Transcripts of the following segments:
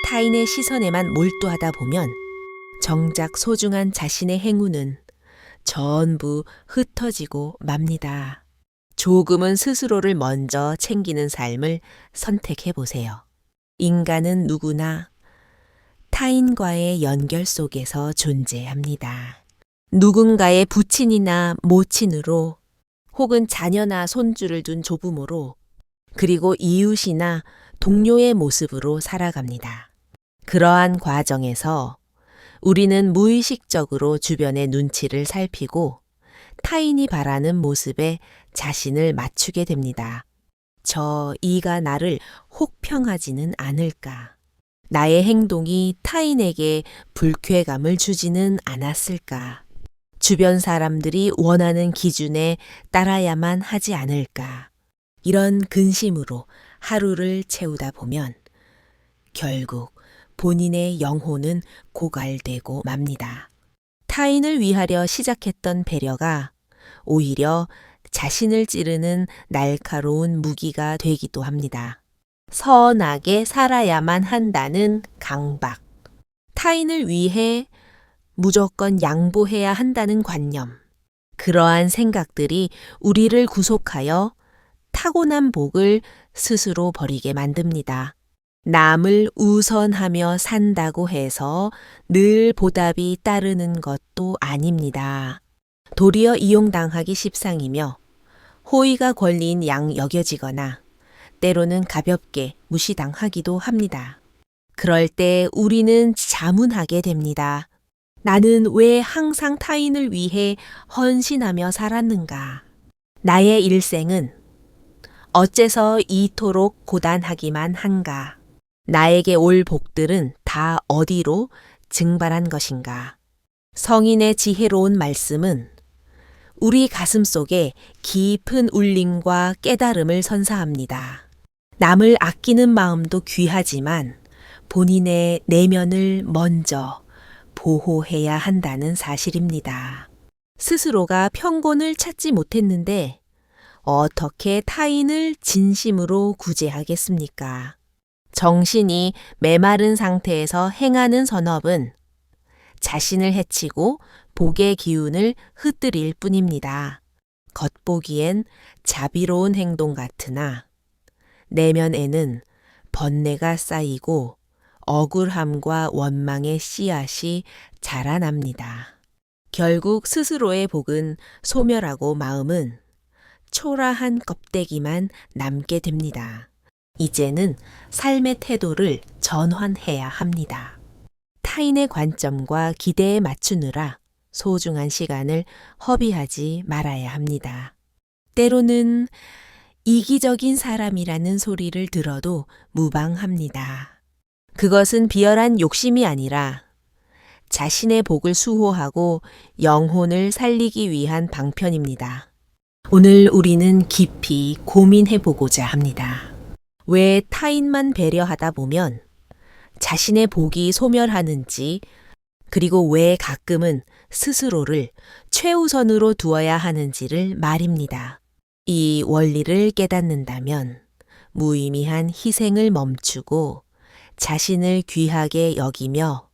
타인의 시선에만 몰두하다 보면 정작 소중한 자신의 행운은 전부 흩어지고 맙니다. 조금은 스스로를 먼저 챙기는 삶을 선택해 보세요. 인간은 누구나 타인과의 연결 속에서 존재합니다. 누군가의 부친이나 모친으로 혹은 자녀나 손주를 둔 조부모로 그리고 이웃이나 동료의 모습으로 살아갑니다. 그러한 과정에서 우리는 무의식적으로 주변의 눈치를 살피고 타인이 바라는 모습에 자신을 맞추게 됩니다. 이가 나를 혹평하지는 않을까? 나의 행동이 타인에게 불쾌감을 주지는 않았을까? 주변 사람들이 원하는 기준에 따라야만 하지 않을까? 이런 근심으로 하루를 채우다 보면 결국 본인의 영혼은 고갈되고 맙니다. 타인을 위하려 시작했던 배려가 오히려 자신을 찌르는 날카로운 무기가 되기도 합니다. 선하게 살아야만 한다는 강박, 타인을 위해 무조건 양보해야 한다는 관념, 그러한 생각들이 우리를 구속하여 타고난 복을 스스로 버리게 만듭니다. 남을 우선하며 산다고 해서 늘 보답이 따르는 것도 아닙니다. 도리어 이용당하기 십상이며 호의가 권리인 양 여겨지거나 때로는 가볍게 무시당하기도 합니다. 그럴 때 우리는 자문하게 됩니다. 나는 왜 항상 타인을 위해 헌신하며 살았는가? 나의 일생은 어째서 이토록 고단하기만 한가? 나에게 올 복들은 다 어디로 증발한 것인가? 성인의 지혜로운 말씀은 우리 가슴 속에 깊은 울림과 깨달음을 선사합니다. 남을 아끼는 마음도 귀하지만 본인의 내면을 먼저 보호해야 한다는 사실입니다. 스스로가 평곤을 찾지 못했는데 어떻게 타인을 진심으로 구제하겠습니까? 정신이 메마른 상태에서 행하는 선업은 자신을 해치고 복의 기운을 흩뜨릴 뿐입니다. 겉보기엔 자비로운 행동 같으나 내면에는 번뇌가 쌓이고 억울함과 원망의 씨앗이 자라납니다. 결국 스스로의 복은 소멸하고 마음은 초라한 껍데기만 남게 됩니다. 이제는 삶의 태도를 전환해야 합니다. 타인의 관점과 기대에 맞추느라 소중한 시간을 허비하지 말아야 합니다. 때로는 이기적인 사람이라는 소리를 들어도 무방합니다. 그것은 비열한 욕심이 아니라 자신의 복을 수호하고 영혼을 살리기 위한 방편입니다. 오늘 우리는 깊이 고민해 보고자 합니다. 왜 타인만 배려하다 보면 자신의 복이 소멸하는지, 그리고 왜 가끔은 스스로를 최우선으로 두어야 하는지를 말입니다. 이 원리를 깨닫는다면 무의미한 희생을 멈추고 자신을 귀하게 여기며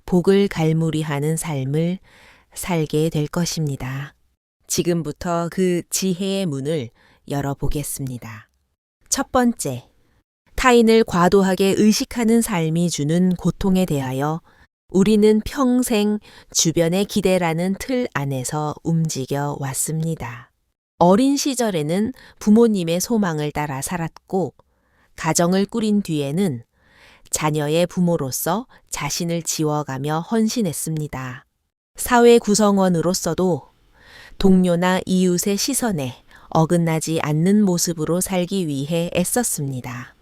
복을 갈무리하는 삶을 살게 될 것입니다. 지금부터 그 지혜의 문을 열어보겠습니다. 첫 번째, 타인을 과도하게 의식하는 삶이 주는 고통에 대하여 우리는 평생 주변의 기대라는 틀 안에서 움직여 왔습니다. 어린 시절에는 부모님의 소망을 따라 살았고, 가정을 꾸린 뒤에는 자녀의 부모로서 자신을 지워가며 헌신했습니다. 사회 구성원으로서도 동료나 이웃의 시선에 어긋나지 않는 모습으로 살기 위해 애썼습니다.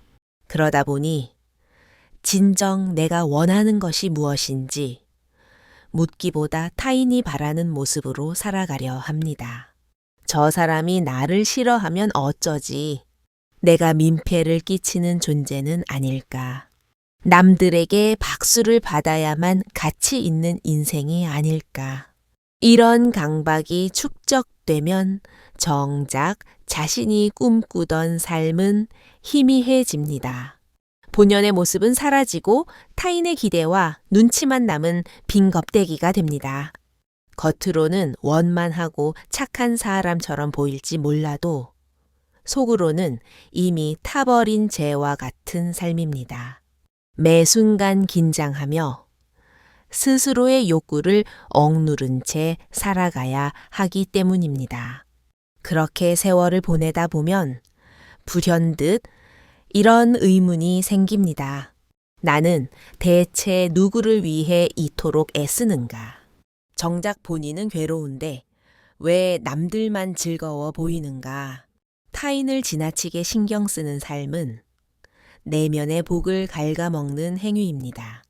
그러다 보니 진정 내가 원하는 것이 무엇인지 묻기보다 타인이 바라는 모습으로 살아가려 합니다. 저 사람이 나를 싫어하면 어쩌지? 내가 민폐를 끼치는 존재는 아닐까? 남들에게 박수를 받아야만 가치 있는 인생이 아닐까? 이런 강박이 축적되면 정작 자신이 꿈꾸던 삶은 희미해집니다. 본연의 모습은 사라지고 타인의 기대와 눈치만 남은 빈 껍데기가 됩니다. 겉으로는 원만하고 착한 사람처럼 보일지 몰라도 속으로는 이미 타버린 재와 같은 삶입니다. 매 순간 긴장하며 스스로의 욕구를 억누른 채 살아가야 하기 때문입니다. 그렇게 세월을 보내다 보면 불현듯 이런 의문이 생깁니다. 나는 대체 누구를 위해 이토록 애쓰는가? 정작 본인은 괴로운데 왜 남들만 즐거워 보이는가? 타인을 지나치게 신경 쓰는 삶은 내면의 복을 갉아먹는 행위입니다.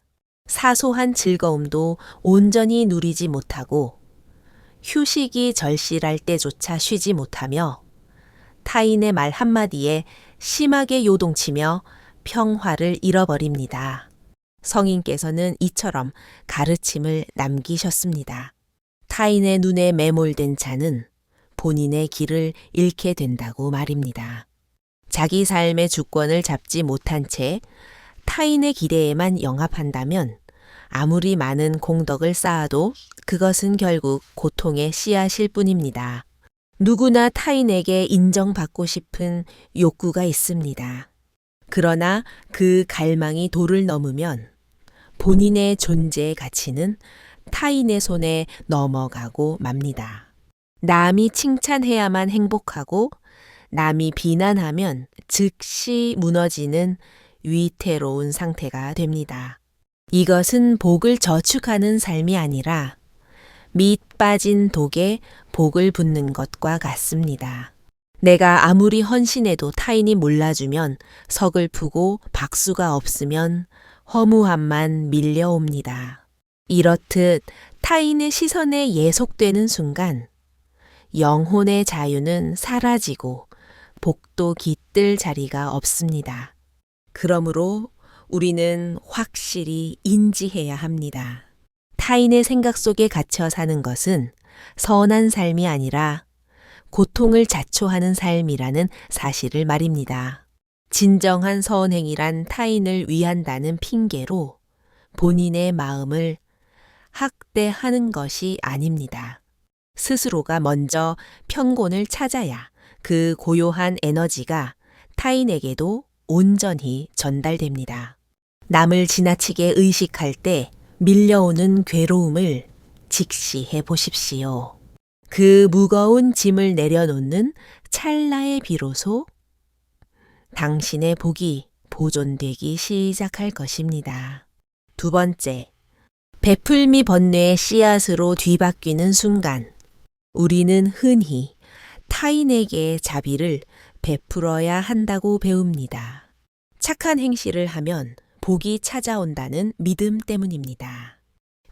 사소한 즐거움도 온전히 누리지 못하고 휴식이 절실할 때조차 쉬지 못하며 타인의 말 한마디에 심하게 요동치며 평화를 잃어버립니다. 성인께서는 이처럼 가르침을 남기셨습니다. 타인의 눈에 매몰된 자는 본인의 길을 잃게 된다고 말입니다. 자기 삶의 주권을 잡지 못한 채 타인의 기대에만 영합한다면 아무리 많은 공덕을 쌓아도 그것은 결국 고통의 씨앗일 뿐입니다. 누구나 타인에게 인정받고 싶은 욕구가 있습니다. 그러나 그 갈망이 도를 넘으면 본인의 존재의 가치는 타인의 손에 넘어가고 맙니다. 남이 칭찬해야만 행복하고 남이 비난하면 즉시 무너지는 위태로운 상태가 됩니다. 이것은 복을 저축하는 삶이 아니라 밑 빠진 독에 복을 붓는 것과 같습니다. 내가 아무리 헌신해도 타인이 몰라주면 서글프고 박수가 없으면 허무함만 밀려옵니다. 이렇듯 타인의 시선에 예속되는 순간 영혼의 자유는 사라지고 복도 깃들 자리가 없습니다. 그러므로 우리는 확실히 인지해야 합니다. 타인의 생각 속에 갇혀 사는 것은 선한 삶이 아니라 고통을 자초하는 삶이라는 사실을 말입니다. 진정한 선행이란 타인을 위한다는 핑계로 본인의 마음을 학대하는 것이 아닙니다. 스스로가 먼저 편곤을 찾아야 그 고요한 에너지가 타인에게도 온전히 전달됩니다. 남을 지나치게 의식할 때 밀려오는 괴로움을 직시해 보십시오. 그 무거운 짐을 내려놓는 찰나에 비로소 당신의 복이 보존되기 시작할 것입니다. 두 번째, 베풀미 번뇌의 씨앗으로 뒤바뀌는 순간 우리는 흔히 타인에게 자비를 베풀어야 한다고 배웁니다. 착한 행실을 하면 복이 찾아온다는 믿음 때문입니다.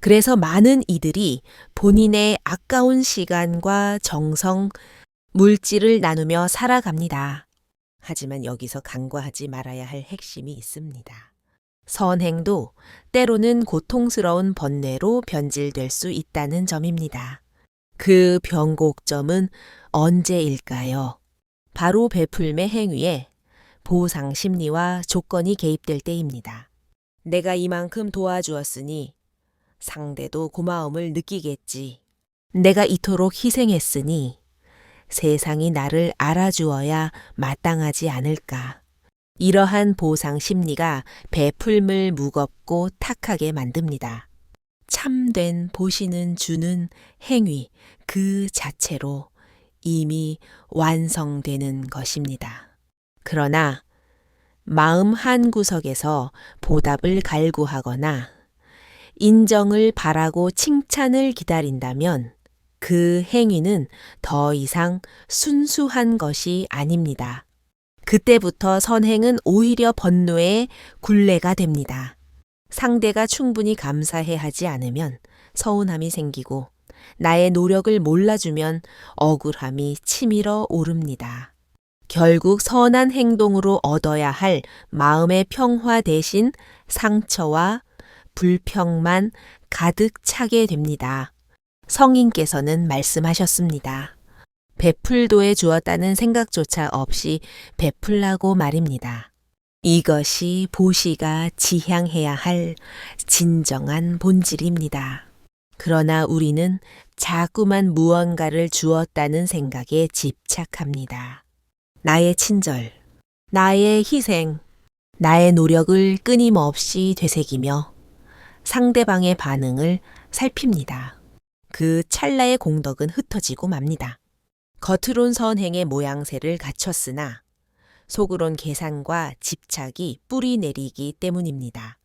그래서 많은 이들이 본인의 아까운 시간과 정성, 물질을 나누며 살아갑니다. 하지만 여기서 간과하지 말아야 할 핵심이 있습니다. 선행도 때로는 고통스러운 번뇌로 변질될 수 있다는 점입니다. 그 변곡점은 언제일까요? 바로 베풀매 행위에 보상 심리와 조건이 개입될 때입니다. 내가 이만큼 도와주었으니 상대도 고마움을 느끼겠지. 내가 이토록 희생했으니 세상이 나를 알아주어야 마땅하지 않을까. 이러한 보상 심리가 베풀물 무겁고 탁하게 만듭니다. 참된 보시는 주는 행위 그 자체로 이미 완성되는 것입니다. 그러나 마음 한구석에서 보답을 갈구하거나 인정을 바라고 칭찬을 기다린다면 그 행위는 더 이상 순수한 것이 아닙니다. 그때부터 선행은 오히려 번뇌의 굴레가 됩니다. 상대가 충분히 감사해 하지 않으면 서운함이 생기고 나의 노력을 몰라주면 억울함이 치밀어 오릅니다. 결국 선한 행동으로 얻어야 할 마음의 평화 대신 상처와 불평만 가득 차게 됩니다. 성인께서는 말씀하셨습니다. 베풀도에 주었다는 생각조차 없이 베풀라고 말입니다. 이것이 보시가 지향해야 할 진정한 본질입니다. 그러나 우리는 자꾸만 무언가를 주었다는 생각에 집착합니다. 나의 친절, 나의 희생, 나의 노력을 끊임없이 되새기며 상대방의 반응을 살핍니다. 그 찰나의 공덕은 흩어지고 맙니다. 겉으론 선행의 모양새를 갖췄으나 속으론 계산과 집착이 뿌리 내리기 때문입니다.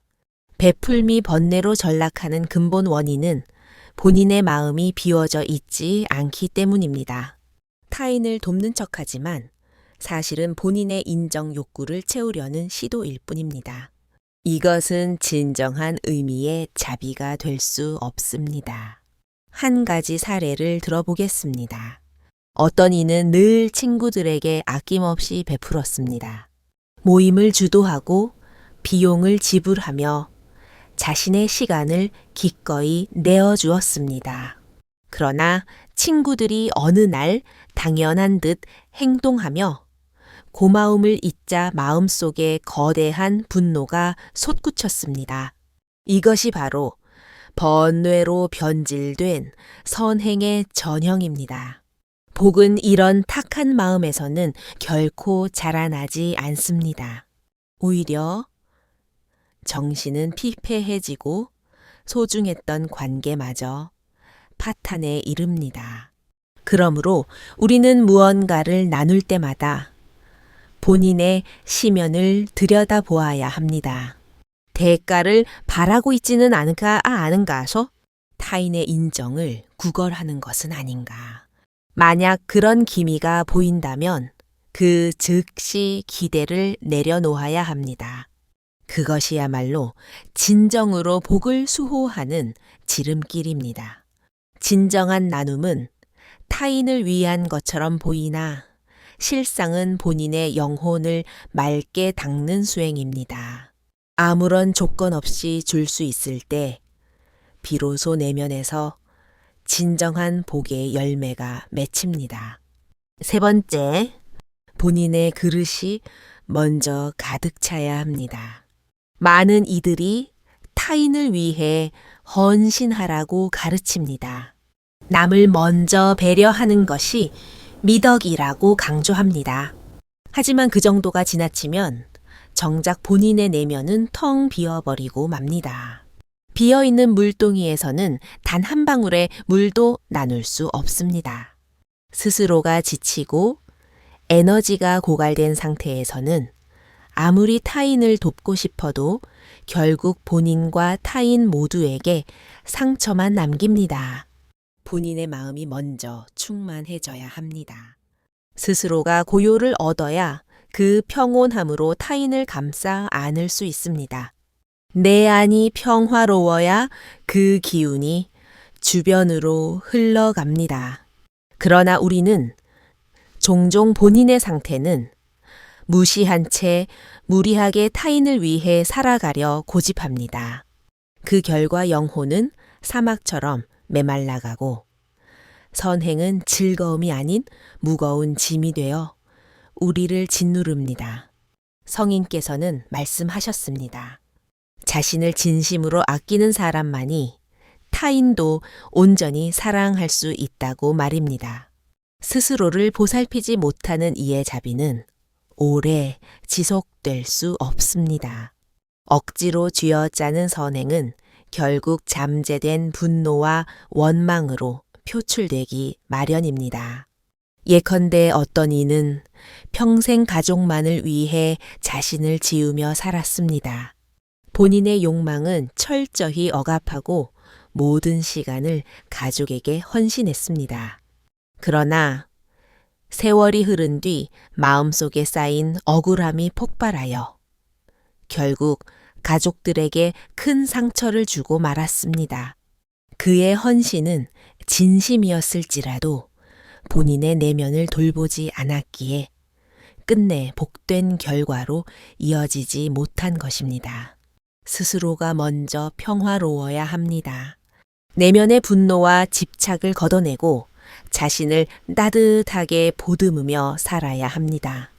베풀미 번뇌로 전락하는 근본 원인은 본인의 마음이 비워져 있지 않기 때문입니다. 타인을 돕는 척하지만 사실은 본인의 인정 욕구를 채우려는 시도일 뿐입니다. 이것은 진정한 의미의 자비가 될 수 없습니다. 한 가지 사례를 들어보겠습니다. 어떤 이는 늘 친구들에게 아낌없이 베풀었습니다. 모임을 주도하고 비용을 지불하며 자신의 시간을 기꺼이 내어주었습니다. 그러나 친구들이 어느 날 당연한 듯 행동하며 고마움을 잊자 마음속에 거대한 분노가 솟구쳤습니다. 이것이 바로 번뇌로 변질된 선행의 전형입니다. 복은 이런 탁한 마음에서는 결코 자라나지 않습니다. 오히려 정신은 피폐해지고 소중했던 관계마저 파탄에 이릅니다. 그러므로 우리는 무언가를 나눌 때마다 본인의 시면을 들여다보아야 합니다. 대가를 바라고 있지는 않은가 아는가서 타인의 인정을 구걸하는 것은 아닌가. 만약 그런 기미가 보인다면 그 즉시 기대를 내려놓아야 합니다. 그것이야말로 진정으로 복을 수호하는 지름길입니다. 진정한 나눔은 타인을 위한 것처럼 보이나 실상은 본인의 영혼을 맑게 닦는 수행입니다. 아무런 조건 없이 줄 수 있을 때 비로소 내면에서 진정한 복의 열매가 맺힙니다. 세 번째, 본인의 그릇이 먼저 가득 차야 합니다. 많은 이들이 타인을 위해 헌신하라고 가르칩니다. 남을 먼저 배려하는 것이 미덕이라고 강조합니다. 하지만 그 정도가 지나치면 정작 본인의 내면은 텅 비어버리고 맙니다. 비어있는 물동이에서는 단 한 방울의 물도 나눌 수 없습니다. 스스로가 지치고 에너지가 고갈된 상태에서는 아무리 타인을 돕고 싶어도 결국 본인과 타인 모두에게 상처만 남깁니다. 본인의 마음이 먼저 충만해져야 합니다. 스스로가 고요를 얻어야 그 평온함으로 타인을 감싸 안을 수 있습니다. 내 안이 평화로워야 그 기운이 주변으로 흘러갑니다. 그러나 우리는 종종 본인의 상태는 무시한 채 무리하게 타인을 위해 살아가려 고집합니다. 그 결과 영혼은 사막처럼 메말라가고 선행은 즐거움이 아닌 무거운 짐이 되어 우리를 짓누릅니다. 성인께서는 말씀하셨습니다. 자신을 진심으로 아끼는 사람만이 타인도 온전히 사랑할 수 있다고 말입니다. 스스로를 보살피지 못하는 이의 자비는 오래 지속될 수 없습니다. 억지로 쥐어짜는 선행은 결국 잠재된 분노와 원망으로 표출되기 마련입니다. 예컨대 어떤 이는 평생 가족만을 위해 자신을 지우며 살았습니다. 본인의 욕망은 철저히 억압하고 모든 시간을 가족에게 헌신했습니다. 그러나 세월이 흐른 뒤 마음속에 쌓인 억울함이 폭발하여 결국 가족들에게 큰 상처를 주고 말았습니다. 그의 헌신은 진심이었을지라도 본인의 내면을 돌보지 않았기에 끝내 복된 결과로 이어지지 못한 것입니다. 스스로가 먼저 평화로워야 합니다. 내면의 분노와 집착을 걷어내고 자신을 따뜻하게 보듬으며 살아야 합니다.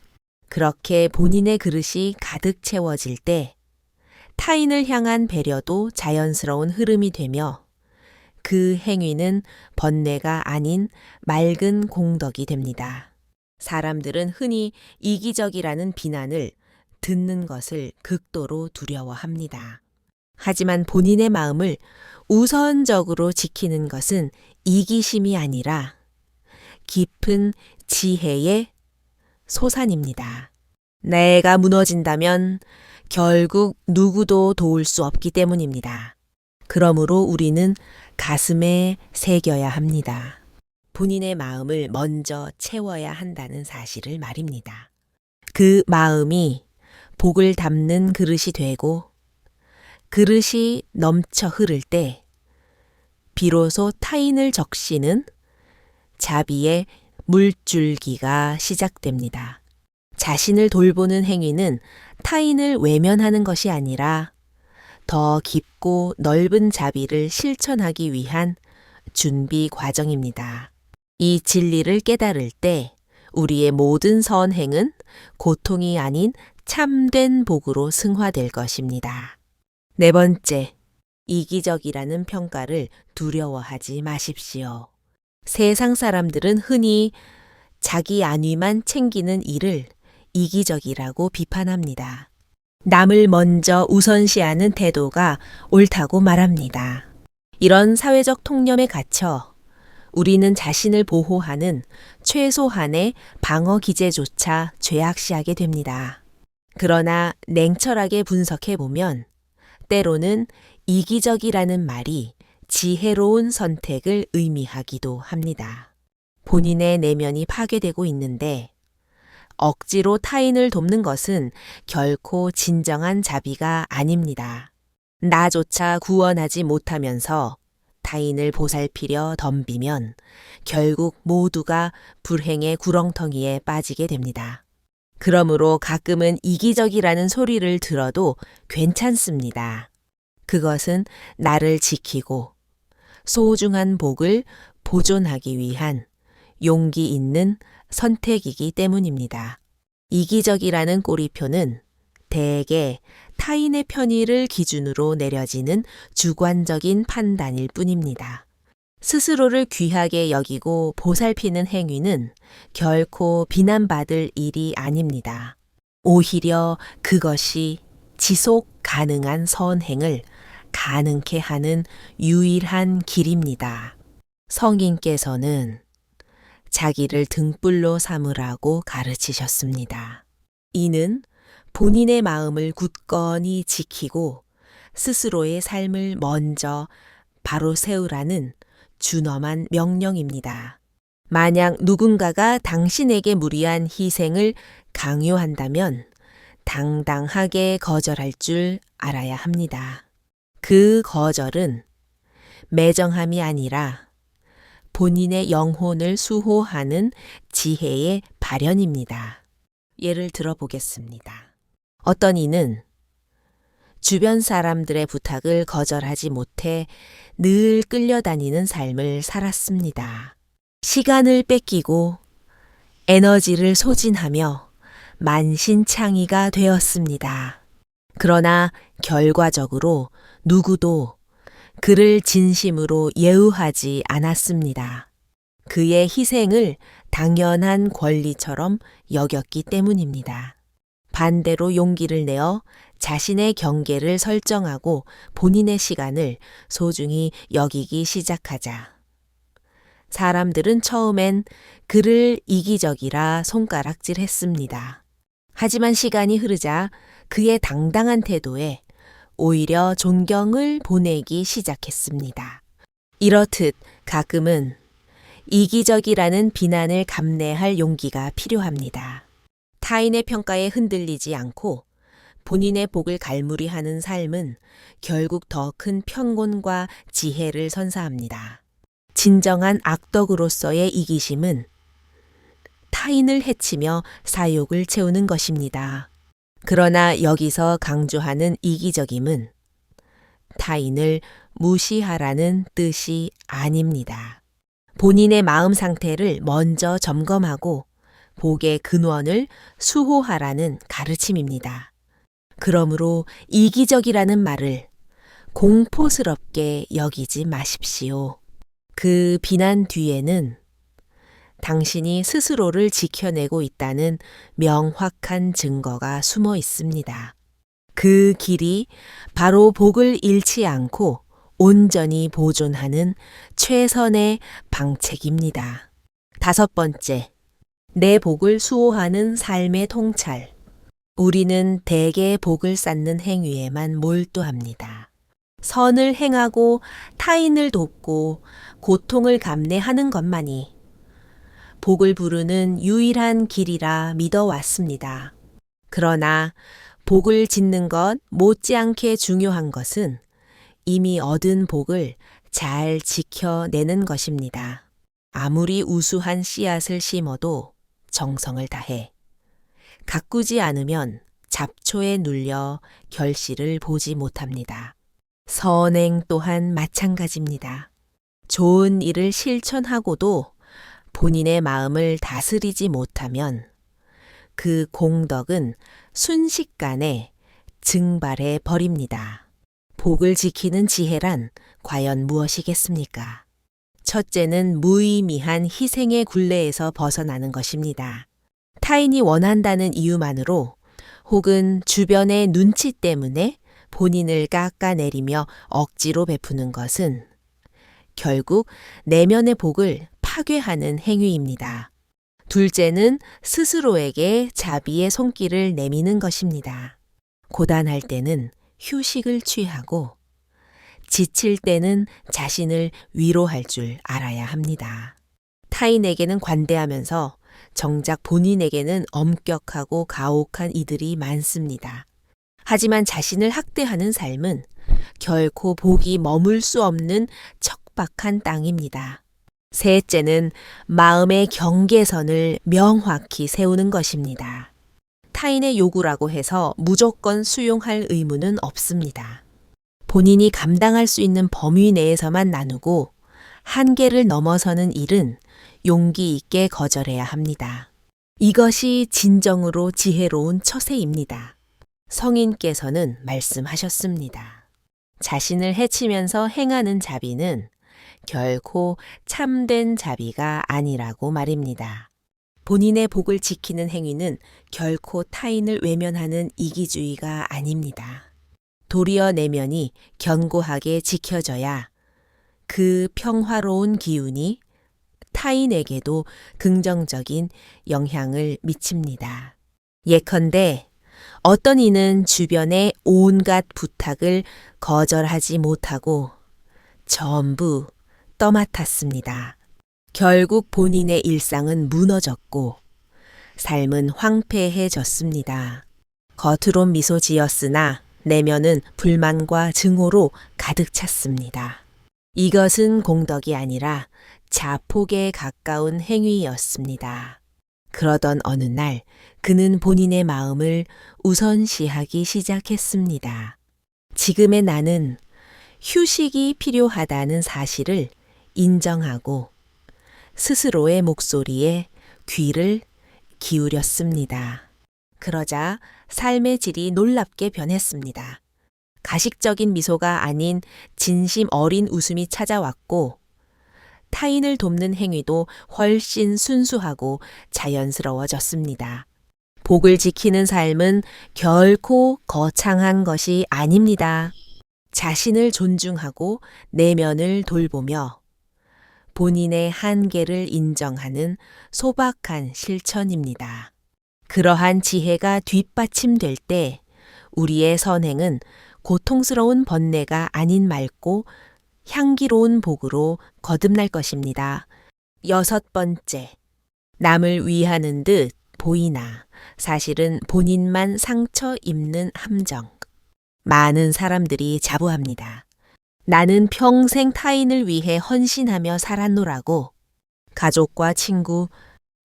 그렇게 본인의 그릇이 가득 채워질 때 타인을 향한 배려도 자연스러운 흐름이 되며 그 행위는 번뇌가 아닌 맑은 공덕이 됩니다. 사람들은 흔히 이기적이라는 비난을 듣는 것을 극도로 두려워합니다. 하지만 본인의 마음을 우선적으로 지키는 것은 이기심이 아니라 깊은 지혜의 소산입니다. 내가 무너진다면 결국 누구도 도울 수 없기 때문입니다. 그러므로 우리는 가슴에 새겨야 합니다. 본인의 마음을 먼저 채워야 한다는 사실을 말입니다. 그 마음이 복을 담는 그릇이 되고 그릇이 넘쳐 흐를 때 비로소 타인을 적시는 자비의 물줄기가 시작됩니다. 자신을 돌보는 행위는 타인을 외면하는 것이 아니라 더 깊고 넓은 자비를 실천하기 위한 준비 과정입니다. 이 진리를 깨달을 때 우리의 모든 선행은 고통이 아닌 참된 복으로 승화될 것입니다. 네 번째, 이기적이라는 평가를 두려워하지 마십시오. 세상 사람들은 흔히 자기 안위만 챙기는 일을 이기적이라고 비판합니다. 남을 먼저 우선시하는 태도가 옳다고 말합니다. 이런 사회적 통념에 갇혀 우리는 자신을 보호하는 최소한의 방어 기제조차 죄악시하게 됩니다. 그러나 냉철하게 분석해보면 때로는 이기적이라는 말이 지혜로운 선택을 의미하기도 합니다. 본인의 내면이 파괴되고 있는데 억지로 타인을 돕는 것은 결코 진정한 자비가 아닙니다. 나조차 구원하지 못하면서 타인을 보살피려 덤비면 결국 모두가 불행의 구렁텅이에 빠지게 됩니다. 그러므로 가끔은 이기적이라는 소리를 들어도 괜찮습니다. 그것은 나를 지키고 소중한 복을 보존하기 위한 용기 있는 선택이기 때문입니다. 이기적이라는 꼬리표는 대개 타인의 편의를 기준으로 내려지는 주관적인 판단일 뿐입니다. 스스로를 귀하게 여기고 보살피는 행위는 결코 비난받을 일이 아닙니다. 오히려 그것이 지속 가능한 선행을 가능케 하는 유일한 길입니다. 성인께서는 자기를 등불로 삼으라고 가르치셨습니다. 이는 본인의 마음을 굳건히 지키고 스스로의 삶을 먼저 바로 세우라는 준엄한 명령입니다. 만약 누군가가 당신에게 무리한 희생을 강요한다면 당당하게 거절할 줄 알아야 합니다. 그 거절은 매정함이 아니라 본인의 영혼을 수호하는 지혜의 발현입니다. 예를 들어 보겠습니다. 어떤 이는 주변 사람들의 부탁을 거절하지 못해 늘 끌려다니는 삶을 살았습니다. 시간을 뺏기고 에너지를 소진하며 만신창이가 되었습니다. 그러나 결과적으로 누구도 그를 진심으로 예우하지 않았습니다. 그의 희생을 당연한 권리처럼 여겼기 때문입니다. 반대로 용기를 내어 자신의 경계를 설정하고 본인의 시간을 소중히 여기기 시작하자 사람들은 처음엔 그를 이기적이라 손가락질했습니다. 하지만 시간이 흐르자 그의 당당한 태도에 오히려 존경을 보내기 시작했습니다. 이렇듯 가끔은 이기적이라는 비난을 감내할 용기가 필요합니다. 타인의 평가에 흔들리지 않고 본인의 복을 갈무리하는 삶은 결국 더 큰 평곤과 지혜를 선사합니다. 진정한 악덕으로서의 이기심은 타인을 해치며 사욕을 채우는 것입니다. 그러나 여기서 강조하는 이기적임은 타인을 무시하라는 뜻이 아닙니다. 본인의 마음 상태를 먼저 점검하고 복의 근원을 수호하라는 가르침입니다. 그러므로 이기적이라는 말을 공포스럽게 여기지 마십시오. 그 비난 뒤에는 당신이 스스로를 지켜내고 있다는 명확한 증거가 숨어 있습니다. 그 길이 바로 복을 잃지 않고 온전히 보존하는 최선의 방책입니다. 5번째, 내 복을 수호하는 삶의 통찰. 우리는 대개 복을 쌓는 행위에만 몰두합니다. 선을 행하고 타인을 돕고 고통을 감내하는 것만이 복을 부르는 유일한 길이라 믿어왔습니다. 그러나 복을 짓는 것 못지않게 중요한 것은 이미 얻은 복을 잘 지켜내는 것입니다. 아무리 우수한 씨앗을 심어도 정성을 다해 가꾸지 않으면 잡초에 눌려 결실을 보지 못합니다. 선행 또한 마찬가지입니다. 좋은 일을 실천하고도 본인의 마음을 다스리지 못하면 그 공덕은 순식간에 증발해 버립니다. 복을 지키는 지혜란 과연 무엇이겠습니까? 첫째는 무의미한 희생의 굴레에서 벗어나는 것입니다. 타인이 원한다는 이유만으로 혹은 주변의 눈치 때문에 본인을 깎아내리며 억지로 베푸는 것은 결국 내면의 복을 파괴하는 행위입니다. 둘째는 스스로에게 자비의 손길을 내미는 것입니다. 고단할 때는 휴식을 취하고 지칠 때는 자신을 위로할 줄 알아야 합니다. 타인에게는 관대하면서 정작 본인에게는 엄격하고 가혹한 이들이 많습니다. 하지만 자신을 학대하는 삶은 결코 복이 머물 수 없는 척박한 땅입니다. 셋째는 마음의 경계선을 명확히 세우는 것입니다. 타인의 요구라고 해서 무조건 수용할 의무는 없습니다. 본인이 감당할 수 있는 범위 내에서만 나누고 한계를 넘어서는 일은 용기 있게 거절해야 합니다. 이것이 진정으로 지혜로운 처세입니다. 성인께서는 말씀하셨습니다. 자신을 해치면서 행하는 자비는 결코 참된 자비가 아니라고 말입니다. 본인의 복을 지키는 행위는 결코 타인을 외면하는 이기주의가 아닙니다. 도리어 내면이 견고하게 지켜져야 그 평화로운 기운이 타인에게도 긍정적인 영향을 미칩니다. 예컨대 어떤 이는 주변의 온갖 부탁을 거절하지 못하고 전부 떠맡았습니다. 결국 본인의 일상은 무너졌고 삶은 황폐해졌습니다. 겉으론 미소 지었으나 내면은 불만과 증오로 가득 찼습니다. 이것은 공덕이 아니라 자폭에 가까운 행위였습니다. 그러던 어느 날 그는 본인의 마음을 우선시하기 시작했습니다. 지금의 나는 휴식이 필요하다는 사실을 인정하고 스스로의 목소리에 귀를 기울였습니다. 그러자 삶의 질이 놀랍게 변했습니다. 가식적인 미소가 아닌 진심 어린 웃음이 찾아왔고 타인을 돕는 행위도 훨씬 순수하고 자연스러워졌습니다. 복을 지키는 삶은 결코 거창한 것이 아닙니다. 자신을 존중하고 내면을 돌보며 본인의 한계를 인정하는 소박한 실천입니다. 그러한 지혜가 뒷받침될 때 우리의 선행은 고통스러운 번뇌가 아닌 맑고 향기로운 복으로 거듭날 것입니다. 6번째, 남을 위하는 듯 보이나 사실은 본인만 상처 입는 함정. 많은 사람들이 자부합니다. 나는 평생 타인을 위해 헌신하며 살았노라고. 가족과 친구,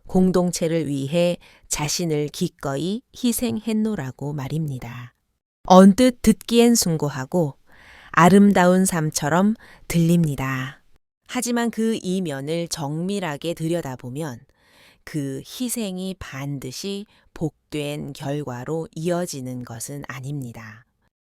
공동체를 위해 자신을 기꺼이 희생했노라고 말입니다. 언뜻 듣기엔 숭고하고 아름다운 삶처럼 들립니다. 하지만 그 이면을 정밀하게 들여다보면 그 희생이 반드시 복된 결과로 이어지는 것은 아닙니다.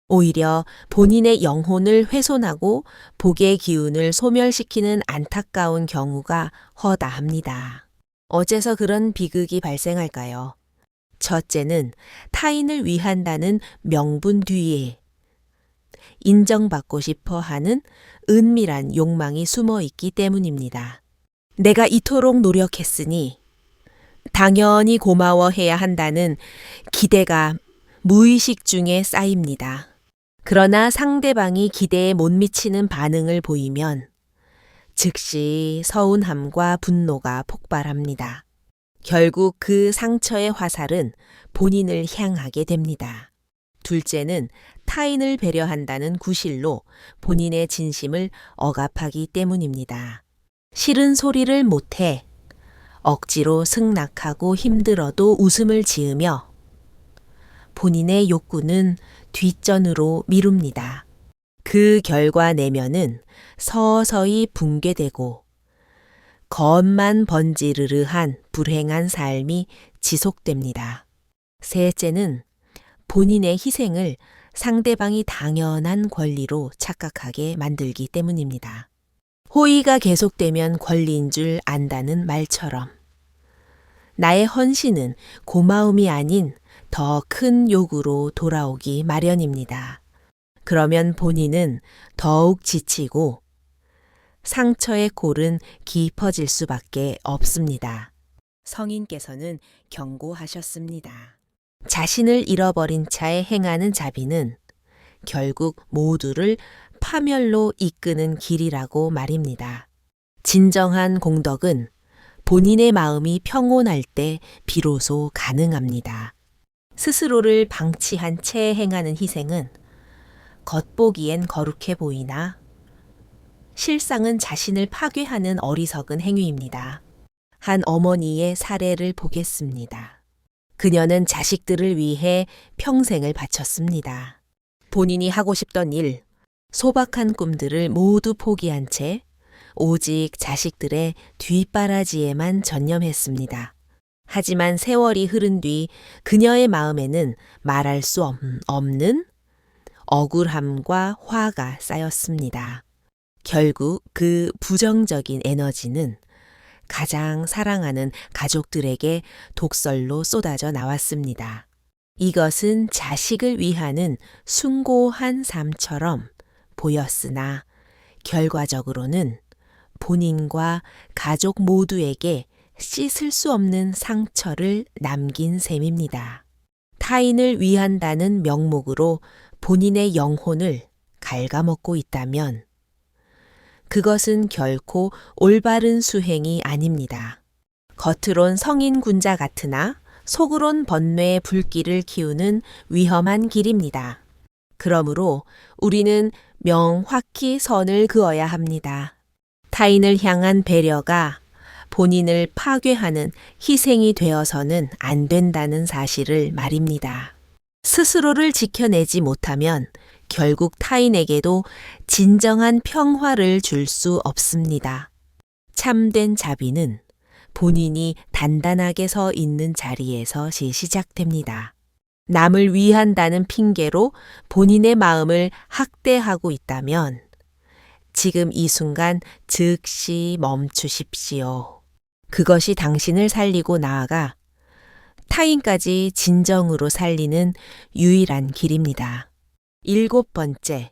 오히려 본인의 영혼을 훼손하고 복의 기운을 소멸시키는 안타까운 경우가 허다합니다. 어째서 그런 비극이 발생할까요? 첫째는 타인을 위한다는 명분 뒤에 인정받고 싶어 하는 은밀한 욕망이 숨어 있기 때문입니다. 내가 이토록 노력했으니 당연히 고마워해야 한다는 기대가 무의식 중에 쌓입니다. 그러나 상대방이 기대에 못 미치는 반응을 보이면 즉시 서운함과 분노가 폭발합니다. 결국 그 상처의 화살은 본인을 향하게 됩니다. 둘째는 타인을 배려한다는 구실로 본인의 진심을 억압하기 때문입니다. 싫은 소리를 못해 억지로 승낙하고 힘들어도 웃음을 지으며 본인의 욕구는 뒷전으로 미룹니다. 그 결과 내면은 서서히 붕괴되고 겉만 번지르르한 불행한 삶이 지속됩니다. 셋째는 본인의 희생을 상대방이 당연한 권리로 착각하게 만들기 때문입니다. 호의가 계속되면 권리인 줄 안다는 말처럼 나의 헌신은 고마움이 아닌 더 큰 요구로 돌아오기 마련입니다. 그러면 본인은 더욱 지치고 상처의 골은 깊어질 수밖에 없습니다. 성인께서는 경고하셨습니다. 자신을 잃어버린 차에 행하는 자비는 결국 모두를 파멸로 이끄는 길이라고 말입니다. 진정한 공덕은 본인의 마음이 평온할 때 비로소 가능합니다. 스스로를 방치한 채 행하는 희생은 겉보기엔 거룩해 보이나 실상은 자신을 파괴하는 어리석은 행위입니다. 한 어머니의 사례를 보겠습니다. 그녀는 자식들을 위해 평생을 바쳤습니다. 본인이 하고 싶던 일, 소박한 꿈들을 모두 포기한 채 오직 자식들의 뒷바라지에만 전념했습니다. 하지만 세월이 흐른 뒤 그녀의 마음에는 말할 수 없는 억울함과 화가 쌓였습니다. 결국 그 부정적인 에너지는 가장 사랑하는 가족들에게 독설로 쏟아져 나왔습니다. 이것은 자식을 위하는 숭고한 삶처럼 보였으나 결과적으로는 본인과 가족 모두에게 씻을 수 없는 상처를 남긴 셈입니다. 타인을 위한다는 명목으로 본인의 영혼을 갉아먹고 있다면 그것은 결코 올바른 수행이 아닙니다. 겉으론 성인 군자 같으나 속으론 번뇌의 불길을 키우는 위험한 길입니다. 그러므로 우리는 명확히 선을 그어야 합니다. 타인을 향한 배려가 본인을 파괴하는 희생이 되어서는 안 된다는 사실을 말입니다. 스스로를 지켜내지 못하면 결국 타인에게도 진정한 평화를 줄 수 없습니다. 참된 자비는 본인이 단단하게 서 있는 자리에서 시작됩니다. 남을 위한다는 핑계로 본인의 마음을 학대하고 있다면 지금 이 순간 즉시 멈추십시오. 그것이 당신을 살리고 나아가 타인까지 진정으로 살리는 유일한 길입니다. 7번째,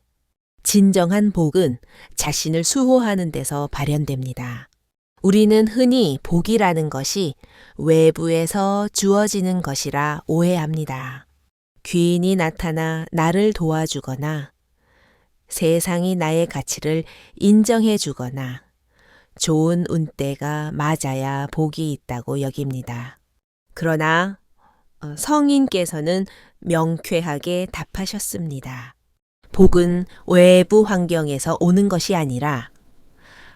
진정한 복은 자신을 수호하는 데서 발현됩니다. 우리는 흔히 복이라는 것이 외부에서 주어지는 것이라 오해합니다. 귀인이 나타나 나를 도와주거나 세상이 나의 가치를 인정해 주거나 좋은 운때가 맞아야 복이 있다고 여깁니다. 그러나 성인께서는 명쾌하게 답하셨습니다. 복은 외부 환경에서 오는 것이 아니라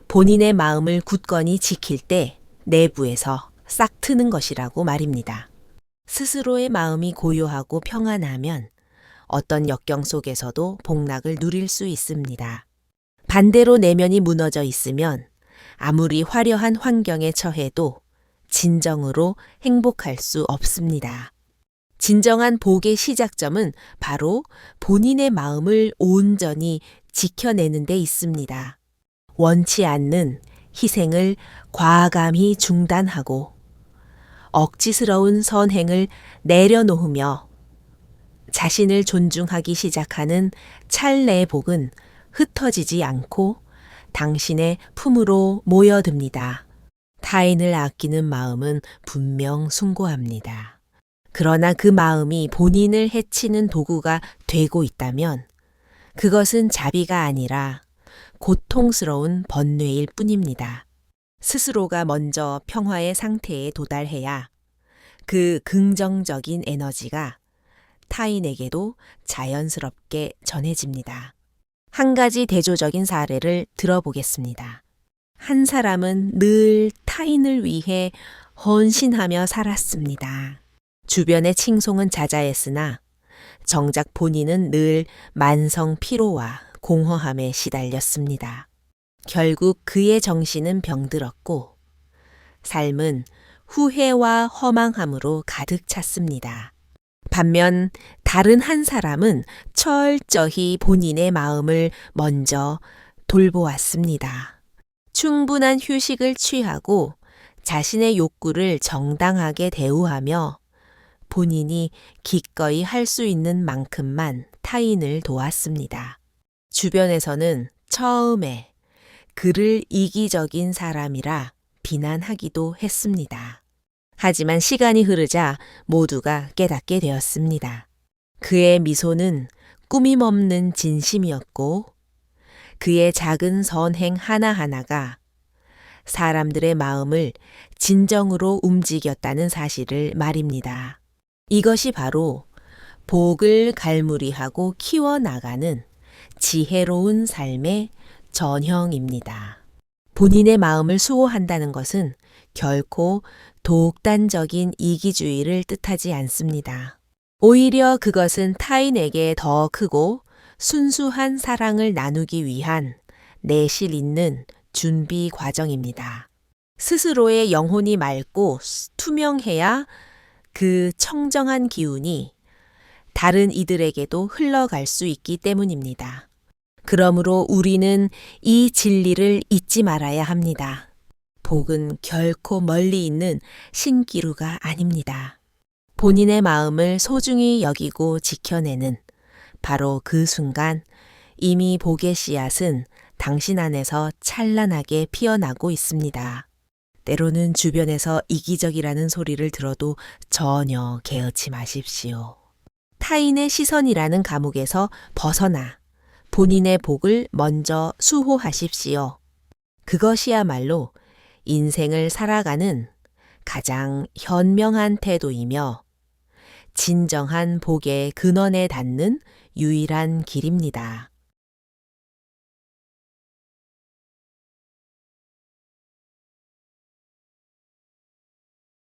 본인의 마음을 굳건히 지킬 때 내부에서 싹 트는 것이라고 말입니다. 스스로의 마음이 고요하고 평안하면 어떤 역경 속에서도 복락을 누릴 수 있습니다. 반대로 내면이 무너져 있으면 아무리 화려한 환경에 처해도 진정으로 행복할 수 없습니다. 진정한 복의 시작점은 바로 본인의 마음을 온전히 지켜내는 데 있습니다. 원치 않는 희생을 과감히 중단하고 억지스러운 선행을 내려놓으며 자신을 존중하기 시작하는 찰나의 복은 흩어지지 않고 당신의 품으로 모여듭니다. 타인을 아끼는 마음은 분명 숭고합니다. 그러나 그 마음이 본인을 해치는 도구가 되고 있다면 그것은 자비가 아니라 고통스러운 번뇌일 뿐입니다. 스스로가 먼저 평화의 상태에 도달해야 그 긍정적인 에너지가 타인에게도 자연스럽게 전해집니다. 한 가지 대조적인 사례를 들어보겠습니다. 한 사람은 늘 타인을 위해 헌신하며 살았습니다. 주변의 칭송은 자자했으나 정작 본인은 늘 만성 피로와 공허함에 시달렸습니다. 결국 그의 정신은 병들었고 삶은 후회와 허망함으로 가득 찼습니다. 반면 다른 한 사람은 철저히 본인의 마음을 먼저 돌보았습니다. 충분한 휴식을 취하고 자신의 욕구를 정당하게 대우하며 본인이 기꺼이 할 수 있는 만큼만 타인을 도왔습니다. 주변에서는 처음에 그를 이기적인 사람이라 비난하기도 했습니다. 하지만 시간이 흐르자 모두가 깨닫게 되었습니다. 그의 미소는 꾸밈없는 진심이었고 그의 작은 선행 하나하나가 사람들의 마음을 진정으로 움직였다는 사실을 말입니다. 이것이 바로 복을 갈무리하고 키워나가는 지혜로운 삶의 전형입니다. 본인의 마음을 수호한다는 것은 결코 독단적인 이기주의를 뜻하지 않습니다. 오히려 그것은 타인에게 더 크고 순수한 사랑을 나누기 위한 내실 있는 준비 과정입니다. 스스로의 영혼이 맑고 투명해야 그 청정한 기운이 다른 이들에게도 흘러갈 수 있기 때문입니다. 그러므로 우리는 이 진리를 잊지 말아야 합니다. 복은 결코 멀리 있는 신기루가 아닙니다. 본인의 마음을 소중히 여기고 지켜내는 바로 그 순간 이미 복의 씨앗은 당신 안에서 찬란하게 피어나고 있습니다. 때로는 주변에서 이기적이라는 소리를 들어도 전혀 개의치 마십시오. 타인의 시선이라는 감옥에서 벗어나 본인의 복을 먼저 수호하십시오. 그것이야말로 인생을 살아가는 가장 현명한 태도이며 진정한 복의 근원에 닿는 유일한 길입니다.